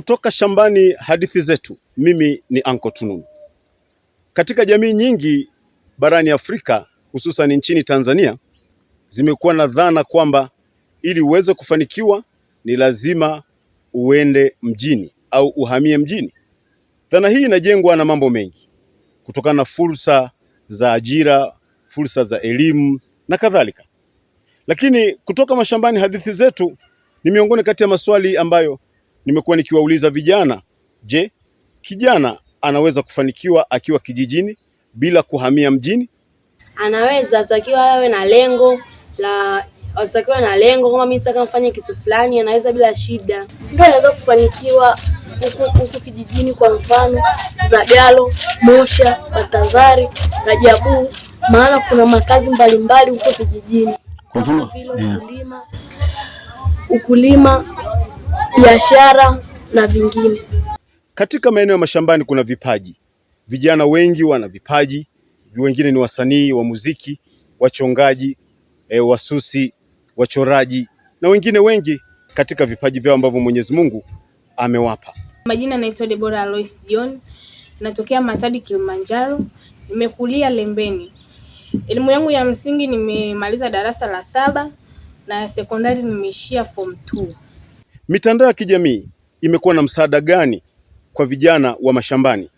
Kutoka shambani hadithi zetu, mimi ni Anko Tununu. Katika jamii nyingi barani Afrika, hususan nchini Tanzania, zimekuwa na dhana kwamba ili uweze kufanikiwa ni lazima uende mjini au uhamie mjini. Dhana hii inajengwa na mambo mengi, kutokana na fursa za ajira, fursa za elimu na kadhalika. Lakini kutoka mashambani hadithi zetu ni miongoni kati ya maswali ambayo nimekuwa nikiwauliza vijana. Je, kijana anaweza kufanikiwa akiwa kijijini bila kuhamia mjini? Anaweza, atakiwa awe na lengo kama mimi nataka mfanye kitu fulani, anaweza bila shida. Ndio anaweza kufanikiwa huku kijijini, kwa mfano Zagalo, Mosha, Batazari, Rajabu, maana kuna makazi mbalimbali huko kijijini. Kwa mfano ukulima, biashara na vingine. Katika maeneo ya mashambani kuna vipaji. Vijana wengi wana vipaji, wengine ni wasanii wa muziki, wachongaji, wasusi, wachoraji na wengine wengi katika vipaji vyao ambavyo Mwenyezi Mungu amewapa. Majina naitwa Deborah Alois John, natokea Matadi, Kilimanjaro. Nimekulia Lembeni. Elimu yangu ya msingi nimemaliza darasa la 7 na sekondari nimeishia form 2. Mitandao ya kijamii imekuwa na msaada gani kwa vijana wa mashambani,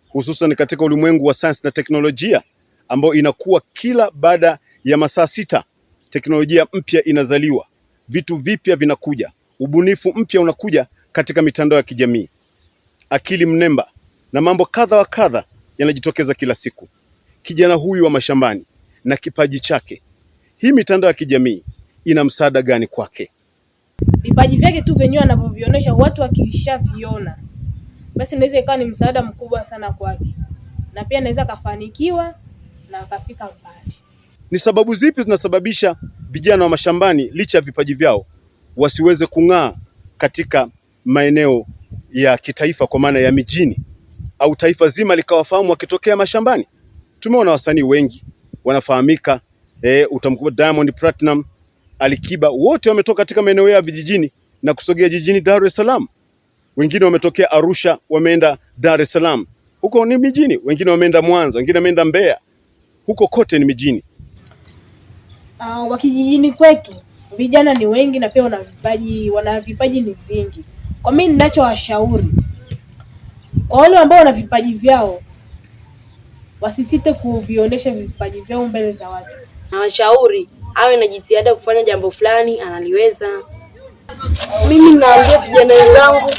hususan katika ulimwengu wa sayansi na teknolojia ambao inakuwa kila baada ya masaa 6? Teknolojia mpya inazaliwa, vitu vipya vinakuja, ubunifu mpya unakuja katika mitandao ya kijamii, akili mnemba na mambo kadha wa kadha yanajitokeza kila siku. Kijana huyu wa mashambani na kipaji chake, hii mitandao ya kijamii ina msaada gani kwake? Vipaji vyake tu venyewe anavyovionyesha, watu wakishaviona, basi inaweza ikawa ni msaada mkubwa sana kwake, na pia anaweza kafanikiwa na akafika mbali. Ni sababu zipi zinasababisha vijana wa mashambani licha ya vipaji vyao wasiweze kung'aa katika maeneo ya kitaifa, kwa maana ya mijini, au taifa zima likawafahamu wakitokea mashambani? Tumeona wasanii wengi wanafahamika, utamkumbuka Diamond Platinum, Alikiba, wote wametoka katika maeneo ya vijijini na kusogea jijini Dar es Salaam. Wengine wametokea Arusha wameenda Dar es Salaam, huko ni mijini. Wengine wameenda Mwanza, wengine wameenda Mbeya, huko kote ni mijini. Wakijijini kwetu vijana ni wengi na pia wana vipaji ni vingi. Kwa mimi ninachowashauri kwa wale ambao wana vipaji vyao, wasisite kuvionyesha vipaji vyao mbele za watu. Na washauri awe na jitihada kufanya jambo fulani, analiweza. Mimi naambia vijana wenzangu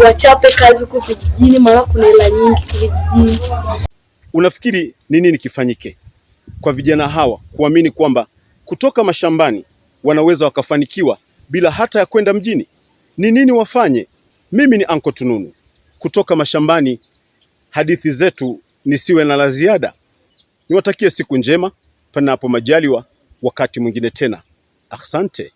wachape kazi huko vijijini, maana kuna hela nyingi vijijini. Unafikiri ni nini kifanyike kwa vijana hawa kuamini kwamba kutoka mashambani wanaweza wakafanikiwa bila hata ya kwenda mjini? Ni nini wafanye? Mimi ni Anko Tununu kutoka mashambani. Hadithi zetu nisiwe na la ziada. Niwatakie siku njema, panapo majaliwa wakati mwingine tena. Asante.